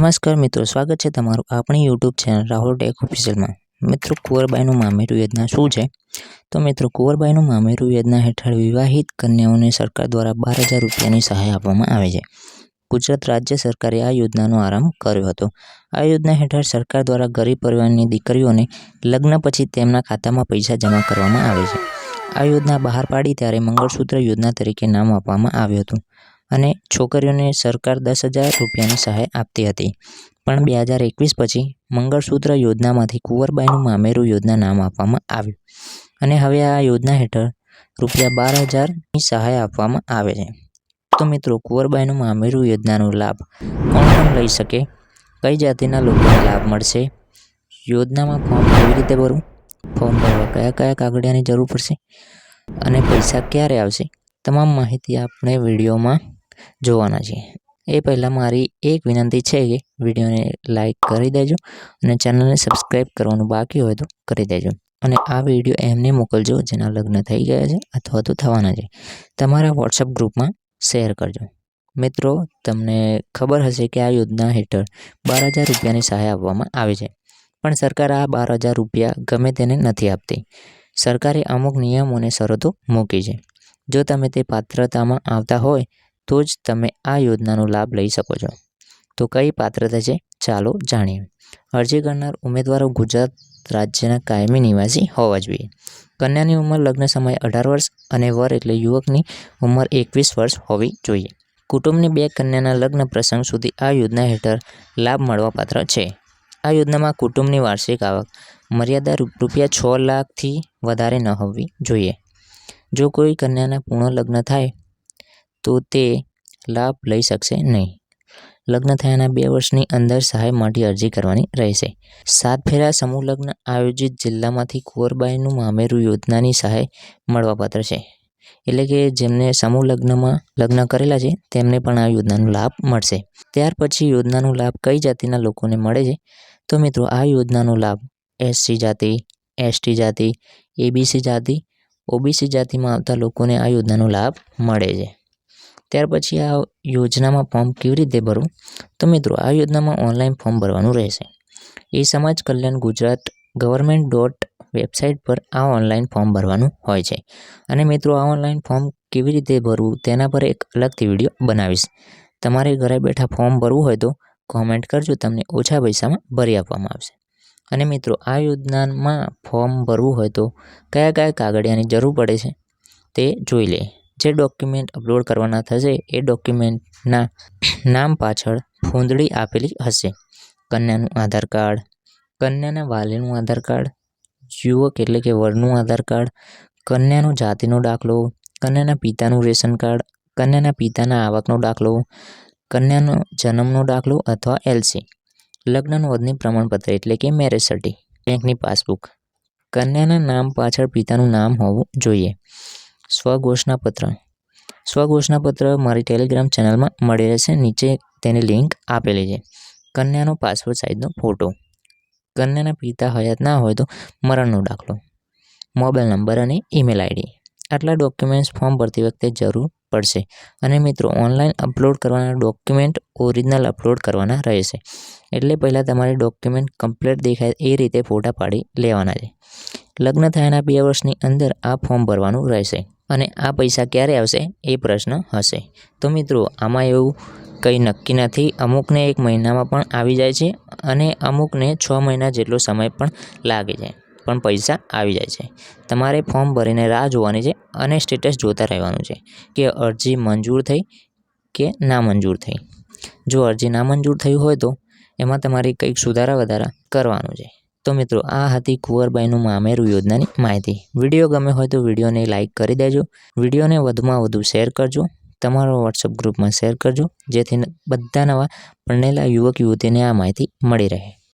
નમસ્કાર મિત્રો, સ્વાગત છે તમારું આપણી YouTube ચેનલ રાહુલ ટેક ઓફિશિયલમાં। મિત્રો, કુંવરબાઈનું મામેરું યોજના શું છે? તો મિત્રો, કુંવરબાઈનું મામેરું યોજના હેઠળ વિવાહિત કન્યાઓને સરકાર દ્વારા 12,000 રૂપિયાની સહાય આપવામાં આવે છે। ગુજરાત રાજ્ય સરકારે આ યોજનાનો આરંભ કર્યો હતો। આ યોજના હેઠળ સરકાર દ્વારા ગરીબ પરિવારની દીકરીઓને લગ્ન પછી તેમના ખાતામાં પૈસા જમા કરવામાં આવે છે। આ યોજના બહાર પાડી ત્યારે મંગળસૂત્ર યોજના તરીકે નામ આપવામાં આવ્યું હતું અને છોકરીઓને સરકાર 10,000 રૂપિયાની સહાય આપતી હતી। પણ 2021 પછી મંગળસૂત્ર યોજનામાંથી કુંવરબાઈનું મામેરું યોજના નામ આપવામાં આવ્યું અને હવે આ યોજના હેઠળ ₹12,000ની સહાય આપવામાં આવે છે। તો મિત્રો, કુંવરબાઈનું મામેરું યોજનાનો લાભ કોણ કોણ લઈ શકે? કઈ જાતિના લોકોને લાભ મળશે? યોજનામાં ફોર્મ કેવી રીતે ભરવું? ફોર્મ ભરવા કયા કયા કાગળિયાની જરૂર પડશે અને પૈસા ક્યારે આવશે? તમામ માહિતી આપણે વિડીયોમાં જોવાના છીએ। એ પહેલાં મારી એક વિનંતી છે કે વિડીયોને લાઈક કરી દેજો અને ચેનલને સબસ્ક્રાઈબ કરવાનું બાકી હોય તો કરી દેજો અને આ વિડીયો એમને મોકલજો જેના લગ્ન થઈ ગયા છે અથવા તો થવાના છે। તમારા વોટ્સઅપ ગ્રુપમાં શેર કરજો। મિત્રો, તમને ખબર હશે કે આ યોજના હેઠળ 12,000 રૂપિયાની સહાય આપવામાં આવે છે, પણ સરકાર આ 12,000 રૂપિયા ગમે તેને નથી આપતી। સરકારે અમુક નિયમો અને શરતો મૂકી છે। જો તમે તે પાત્રતામાં આવતા હોય તો જ તમે આ યોજનાનો લાભ લઈ શકો છો। તો કઈ પાત્રતા છે? ચાલો જાણીએ। અરજી કરનાર ઉમેદવારો ગુજરાત રાજ્યના કાયમી નિવાસી હોવા જોઈએ। કન્યાની ઉંમર લગ્ન સમયે 18 વર્ષ અને વર એટલે યુવકની ઉંમર 21 વર્ષ હોવી જોઈએ। કુટુંબની 2 કન્યાના લગ્ન પ્રસંગ સુધી આ યોજના હેઠળ લાભ મળવાપાત્ર છે। આ યોજનામાં કુટુંબની વાર્ષિક આવક મર્યાદા ₹6 લાખથી વધારે ન હોવી જોઈએ। જો કોઈ કન્યાના પૂર્ણ લગ્ન થાય તો તે લાભ લઈ શકશે નહીં। લગ્ન થયાના 2 વર્ષની અંદર સહાય માટે અરજી કરવાની રહેશે। 7 ફેરા સમૂહ લગ્ન આયોજિત જિલ્લામાંથી કુંવરબાઈનું મામેરું યોજનાની સહાય મળવાપાત્ર છે। એટલે કે જેમને સમૂહ લગ્નમાં લગ્ન કરેલા છે તેમને પણ આ યોજનાનો લાભ મળશે। ત્યાર પછી યોજનાનો લાભ કઈ જાતિના લોકોને મળે છે? તો મિત્રો, આ યોજનાનો લાભ SC જાતિ, ST જાતિ, ABC જાતિ, OBC જાતિમાં આવતા લોકોને આ યોજનાનો લાભ મળે છે। ત્યાર પછી આ યોજનામાં ફોર્મ કેવી રીતે ભરવું? તો મિત્રો, આ યોજનામાં ઓનલાઈન ફોર્મ ભરવાનું રહેશે। સમાજ કલ્યાણ ગુજરાત ગવર્મેન્ટ વેબસાઇટ પર આ ઓનલાઈન ફોર્મ ભરવાનું હોય છે અને મિત્રો, આ ઓનલાઈન ફોર્મ કેવી રીતે ભરવું તેના પર એક અલગથી વિડીયો બનાવીશ। તમારે ઘરે બેઠા ફોર્મ ભરવું હોય તો કોમેન્ટ કરજો, તમને ઓછા પૈસામાં ભરી આપવામાં આવશે। અને મિત્રો, આ યોજનામાં ફોર્મ ભરવું હોય તો કયા કયા કાગળિયાની જરૂર પડે છે તે જોઈ લે। જે ડોક્યુમેન્ટ અપલોડ કરવાના થશે એ ડોક્યુમેન્ટના નામ પાછળ ફોંદડી આપેલી હશે। કન્યાનું આધાર કાર્ડ, કન્યાના વાલીનું આધાર કાર્ડ, યુવક એટલે કે વરનું આધાર કાર્ડ, કન્યાનો જાતિનો દાખલો, કન્યાના પિતાનું રેશન કાર્ડ, કન્યાના પિતાના આવકનો દાખલો, કન્યાનો જન્મનો દાખલો અથવા LC, લગ્ન નોંધણી પ્રમાણપત્ર એટલે કે મેરેજ સર્ટિફિકેટ, બેંકની પાસબુક, કન્યાના નામ પાછળ પિતાનું નામ હોવું જોઈએ, સ્વઘોષણાપત્ર મારી ટેલિગ્રામ ચેનલમાં મળી રહેશે, નીચે તેની લિંક આપેલી છે। કન્યાનો પાસપોર્ટ સાઇઝનો ફોટો, કન્યાના પિતા હયાત ના હોય તો મરણનો દાખલો, મોબાઈલ નંબર અને ઈમેલ ID, આટલા ડોક્યુમેન્ટ્સ ફોર્મ ભરતી વખતે જરૂર પડશે। અને મિત્રો, ઓનલાઈન અપલોડ કરવાના ડોક્યુમેન્ટ ઓરિજિનલ અપલોડ કરવાના રહેશે। એટલે પહેલાં તમારે ડોક્યુમેન્ટ કમ્પ્લીટ દેખાય એ રીતે ફોટા પાડી લેવાના છે। લગ્ન થયાના 2 વર્ષની અંદર આ ફોર્મ ભરવાનું રહેશે અને આ પૈસા ક્યારે આવશે એ પ્રશ્ન હશે। તો મિત્રો, આમાં એવું કંઈ નક્કી નથી, અમુકને 1 મહિનામાં પણ આવી જાય છે અને અમુકને 6 મહિના જેટલો સમય પણ લાગે છે, પણ પૈસા આવી જાય છે। તમારે ફોર્મ ભરીને રાહ જોવાની છે અને સ્ટેટસ જોતા રહેવાનું છે કે અરજી મંજૂર થઈ કે ના મંજૂર થઈ। જો અરજી ના મંજૂર થઈ હોય તો એમાં તમારે કંઈક સુધારા વધારા કરવાનું છે। તો મિત્રો, આ હતી કુંવરબાઈનું મામેરું યોજનાની માહિતી। વિડીયો ગમે હોય તો વિડીયોને લાઈક કરી દેજો, વિડીયોને વધુમાં વધુ શેર કરજો, તમારા વોટ્સઅપ ગ્રુપમાં શેર કરજો, જેથી બધા નવા પરણેલા યુવક યુવતીને આ માહિતી મળી રહે।